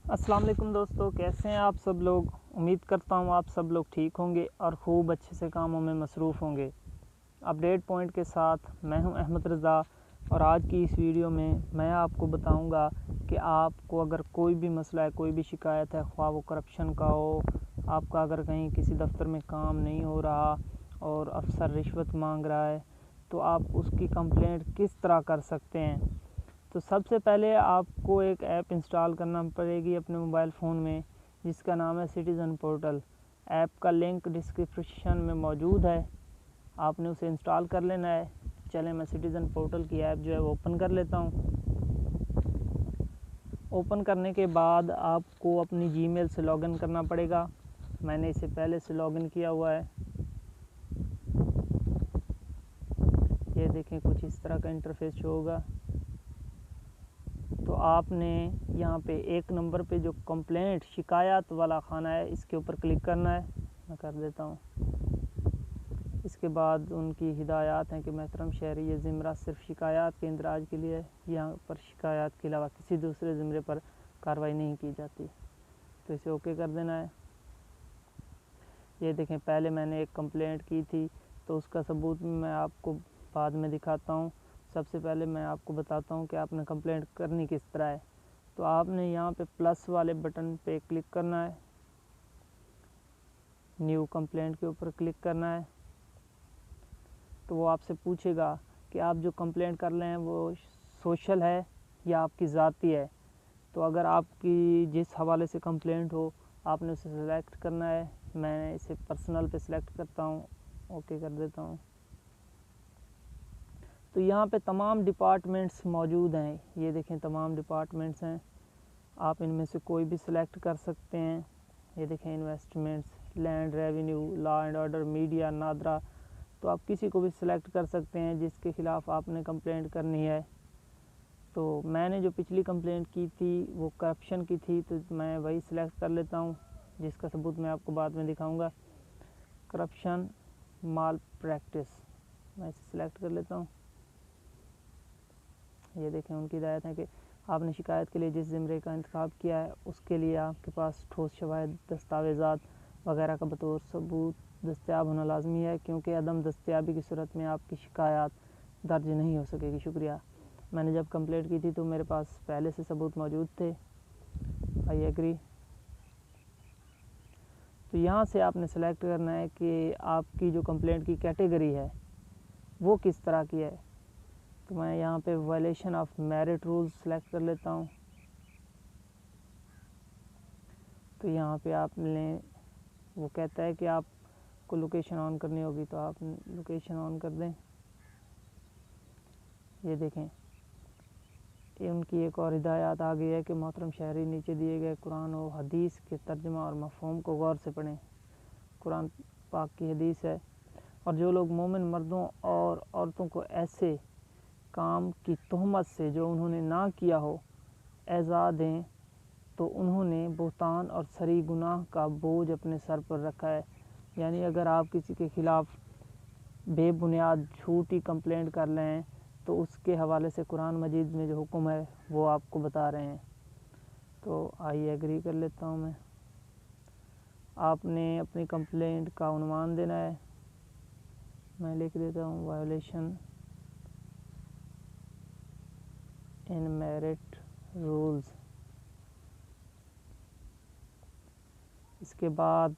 अस्सलाम वालेकुम दोस्तों, कैसे हैं आप सब लोग। उम्मीद करता हूँ आप सब लोग ठीक होंगे और ख़ूब अच्छे से कामों में मसरूफ़ होंगे। अपडेट पॉइंट के साथ मैं हूं अहमद रज़ा और आज की इस वीडियो में मैं आपको बताऊंगा कि आपको अगर कोई भी मसला है, कोई भी शिकायत है, ख्वाह वो करप्शन का हो, आपका अगर कहीं किसी दफ्तर में काम नहीं हो रहा और अफसर रिश्वत मांग रहा है, तो आप उसकी कंप्लेंट किस तरह कर सकते हैं। तो सबसे पहले आपको एक ऐप इंस्टॉल करना पड़ेगी अपने मोबाइल फ़ोन में, जिसका नाम है सिटीज़न पोर्टल। ऐप का लिंक डिस्क्रिप्शन में मौजूद है, आपने उसे इंस्टॉल कर लेना है। चलें, मैं सिटीज़न पोर्टल की ऐप जो है वो ओपन कर लेता हूँ। ओपन करने के बाद आपको अपनी जीमेल से लॉगिन करना पड़ेगा। मैंने इसे पहले से लॉगिन किया हुआ है। ये देखें, कुछ इस तरह का इंटरफेस शो होगा। तो आपने यहाँ पे एक नंबर पे जो कंप्लेंट शिकायत वाला खाना है, इसके ऊपर क्लिक करना है। मैं कर देता हूँ। इसके बाद उनकी हिदायत हैं कि महतरम शहरी, ये ज़िमरा सिर्फ शिकायत के इंदराज के लिए है, यहाँ पर शिकायत के अलावा किसी दूसरे ज़िमरे पर कार्रवाई नहीं की जाती। तो इसे ओके कर देना है। ये देखें, पहले मैंने एक कंप्लेंट की थी, तो उसका सबूत मैं आपको बाद में दिखाता हूँ। सबसे पहले मैं आपको बताता हूँ कि आपने कंप्लेंट करनी किस तरह है। तो आपने यहाँ पे प्लस वाले बटन पे क्लिक करना है, न्यू कंप्लेंट के ऊपर क्लिक करना है। तो वो आपसे पूछेगा कि आप जो कंप्लेंट कर रहे हैं वो सोशल है या आपकी ज़ाती है। तो अगर आपकी जिस हवाले से कंप्लेंट हो, आपने उसे सेलेक्ट करना है। मैं इसे पर्सनल पे सिलेक्ट करता हूँ, ओके कर देता हूँ। तो यहाँ पे तमाम डिपार्टमेंट्स मौजूद हैं। ये देखें, तमाम डिपार्टमेंट्स हैं, आप इनमें से कोई भी सिलेक्ट कर सकते हैं। ये देखें, investments, land, revenue, law and order, media, NADRA. तो आप किसी को भी सिलेक्ट कर सकते हैं जिसके ख़िलाफ़ आपने कंप्लेंट करनी है। तो मैंने जो पिछली कंप्लेंट की थी वो करप्शन की थी, तो मैं वही सिलेक्ट कर लेता हूँ, जिसका सबूत मैं आपको बाद में दिखाऊंगा। करप्शन माल प्रैक्टिस, मैं इसे सिलेक्ट कर लेता हूँ। ये देखें, उनकी हिदायत है कि आपने शिकायत के लिए जिस ज़िमरे का इंतखाब किया है उसके लिए आपके पास ठोस शवाहिद, दस्तावेज़ात वगैरह का बतौर सबूत दस्तयाब होना लाजमी है, क्योंकि अदम दस्तयाबी की सूरत में आपकी शिकायत दर्ज नहीं हो सकेगी। शुक्रिया। मैंने जब कंप्लेंट की थी तो मेरे पास पहले से सबूत मौजूद थे। I agree. तो यहाँ से आपने सेलेक्ट करना है कि आपकी जो कंप्लेंट की कैटेगरी है वो किस तरह की है। तो मैं यहाँ पे violation of merit rules select कर लेता हूँ। तो यहाँ पे आपने, वो कहता है कि आपको लोकेशन ऑन करनी होगी, तो आप लोकेशन ऑन कर दें। ये देखें, ये उनकी एक और हिदायत आ गई है कि मोहतरम शहरी, नीचे दिए गए कुरान और हदीस के तर्जुमा और मफ़हूम को गौर से पढ़ें। कुरान पाक की हदीस है, और जो लोग मोमिन मर्दों और औरतों को ऐसे काम की तहमत से जो उन्होंने ना किया हो एज़ा दें, तो उन्होंने बुहतान और सरी गुनाह का बोझ अपने सर पर रखा है। यानी अगर आप किसी के ख़िलाफ़ बेबुनियाद झूठी कंप्लेंट कर रहे हैं, तो उसके हवाले से कुरान मजीद में जो हुक्म है वो आपको बता रहे हैं। तो आई एग्री कर लेता हूँ मैं। आपने अपनी कंप्लेंट का उन्वान देना है। मैं लिख देता हूँ, वायोलेशन इन मेरिट रूल्स। इसके बाद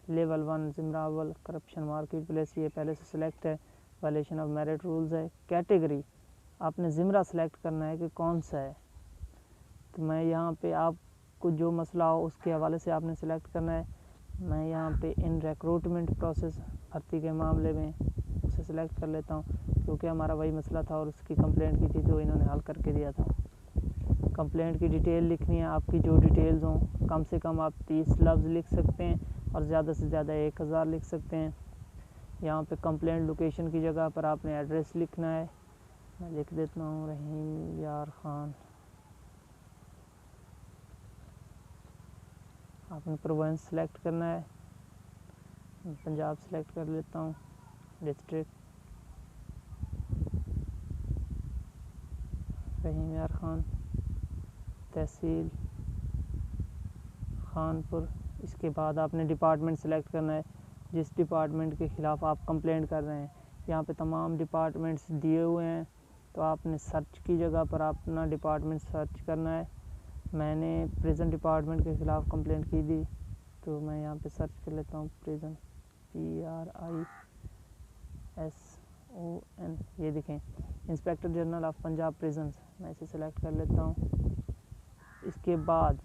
लेवल 1 ज़िमरा अव्वल करप्शन मार्केट प्लेस, ये पहले से सिलेक्ट है। वायलेशन ऑफ मेरिट रूल्स है। कैटेगरी आपने ज़िमरा सेलेक्ट करना है कि कौन सा है। तो मैं यहाँ पे आपको जो मसला हो उसके हवाले से आपने सेलेक्ट करना है। मैं यहाँ पे इन रिक्रूटमेंट प्रोसेस, भर्ती के मामले में उसे सेलेक्ट कर लेता हूँ, क्योंकि हमारा वही मसला था और उसकी कंप्लेंट की थी तो इन्होंने हल करके दिया था। कंप्लेंट की डिटेल लिखनी है, आपकी जो डिटेल्स हों। कम से कम आप 30 लफ्ज़ लिख सकते हैं और ज़्यादा से ज़्यादा 1000 लिख सकते हैं। यहाँ पे कंप्लेंट लोकेशन की जगह पर आपने एड्रेस लिखना है। मैं लिख देता हूँ, रहीम यार ख़ान। आपने प्रोविंस सेलेक्ट करना है। पंजाब सेलेक्ट कर लेता हूँ। डिस्ट्रिक्ट रहीम यार ख़ान। तहसील खानपुर। इसके बाद आपने डिपार्टमेंट सेलेक्ट करना है जिस डिपार्टमेंट के ख़िलाफ़ आप कंप्लेंट कर रहे हैं। यहाँ पे तमाम डिपार्टमेंट्स दिए हुए हैं, तो आपने सर्च की जगह पर अपना डिपार्टमेंट सर्च करना है। मैंने प्रिजन डिपार्टमेंट के ख़िलाफ़ कंप्लेंट की थी, तो मैं यहाँ पे सर्च कर लेता हूँ प्रिजन, PRISON। ये देखें, inspector general of Punjab prisons, मैं इसे सेलेक्ट कर लेता हूँ। इसके बाद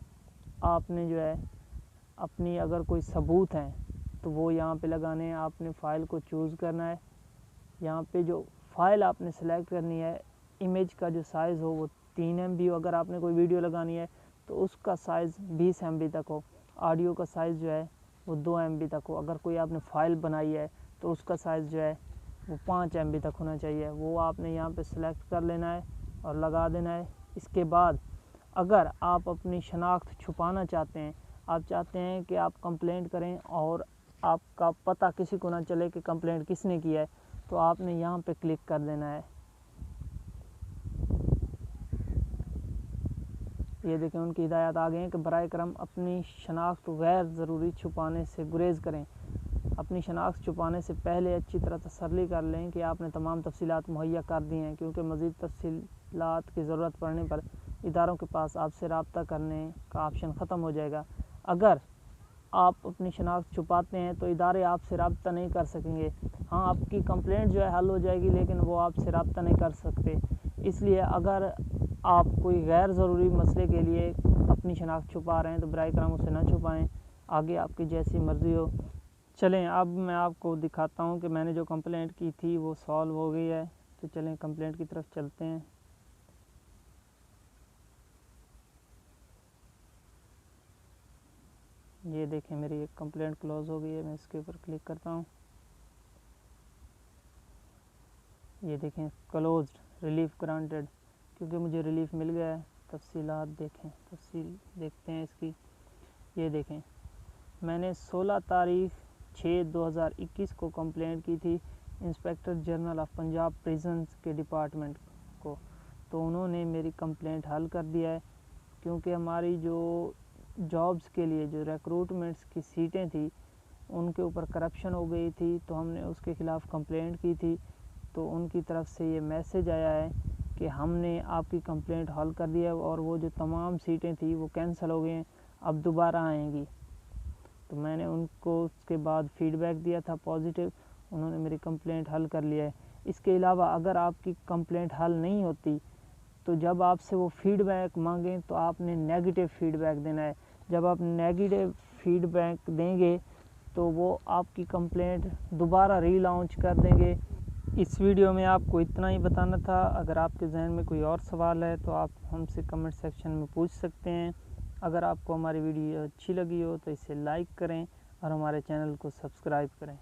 आपने जो है अपनी अगर कोई सबूत हैं तो वो यहाँ पे लगाने हैं। आपने फ़ाइल को चूज़ करना है। यहाँ पे जो फ़ाइल आपने सेलेक्ट करनी है, इमेज का जो साइज़ हो वो 3 MB हो। अगर आपने कोई वीडियो लगानी है तो उसका साइज़ 20 MB तक हो। ऑडियो का साइज़ जो है वो 2 MB तक हो। अगर कोई आपने फ़ाइल बनाई है तो उसका साइज़ जो है वो 5 MB तक होना चाहिए। वो आपने यहाँ पे सेलेक्ट कर लेना है और लगा देना है। इसके बाद अगर आप अपनी शनाख्त छुपाना चाहते हैं, आप चाहते हैं कि आप कंप्लेंट करें और आपका पता किसी को ना चले कि कंप्लेंट किसने किया है, तो आपने यहाँ पे क्लिक कर देना है। ये देखें, उनकी हिदायत आ गई हैं कि बराए करम अपनी शनाख्त गैर ज़रूरी छुपाने से गुरेज़ करें। अपनी शनाख्त छुपाने से पहले अच्छी तरह तसल्ली कर लें कि आपने तमाम तफसीलात मुहैया कर दी हैं, क्योंकि मज़ीद तफसीलात की ज़रूरत पड़ने पर इदारों के पास आपसे रब्ता करने का ऑप्शन ख़त्म हो जाएगा। अगर आप अपनी शनाख्त छुपाते हैं तो इदारे आपसे रब्ता नहीं कर सकेंगे। हाँ, आपकी कंप्लेंट जो है हल हो जाएगी, लेकिन वो आपसे रब्ता नहीं कर सकते। इसलिए अगर आप कोई गैर ज़रूरी मसले के लिए अपनी शनाख्त छुपा रहे हैं तो बराए करम उसे ना छुपाएं। आगे आपकी जैसी मर्ज़ी हो। चलें, अब मैं आपको दिखाता हूँ कि मैंने जो कंप्लेंट की थी वो सॉल्व हो गई है। तो चलें कंप्लेंट की तरफ चलते हैं। ये देखें, मेरी एक कंप्लेंट क्लोज़ हो गई है। मैं इसके ऊपर क्लिक करता हूँ। ये देखें, क्लोज्ड, रिलीफ ग्रांटेड, क्योंकि मुझे रिलीफ मिल गया है। तफसीलात देखें, तफसील देखते हैं इसकी। ये देखें, मैंने 16 तारीख 6/2021 को कंप्लेंट की थी inspector general of Punjab prisons के डिपार्टमेंट को, तो उन्होंने मेरी कंप्लेंट हल कर दिया है। क्योंकि हमारी जो जॉब्स के लिए जो रिक्रूटमेंट्स की सीटें थी उनके ऊपर करप्शन हो गई थी, तो हमने उसके ख़िलाफ़ कंप्लेंट की थी। तो उनकी तरफ से ये मैसेज आया है कि हमने आपकी कंप्लेंट हल कर दिया है और वो जो तमाम सीटें थी वो कैंसिल हो गई हैं, अब दोबारा आएंगी। तो मैंने उनको उसके बाद फ़ीडबैक दिया था पॉजिटिव, उन्होंने मेरी कंप्लेंट हल कर लिया है। इसके अलावा अगर आपकी कंप्लेंट हल नहीं होती तो जब आपसे वो फ़ीडबैक मांगें तो आपने नेगेटिव फ़ीडबैक देना है। जब आप नेगेटिव फ़ीडबैक देंगे तो वो आपकी कंप्लेंट दोबारा रीलॉन्च कर देंगे। इस वीडियो में आपको इतना ही बताना था। अगर आपके जहन में कोई और सवाल है तो आप हमसे कमेंट सेक्शन में पूछ सकते हैं। अगर आपको हमारी वीडियो अच्छी लगी हो तो इसे लाइक करें और हमारे चैनल को सब्सक्राइब करें।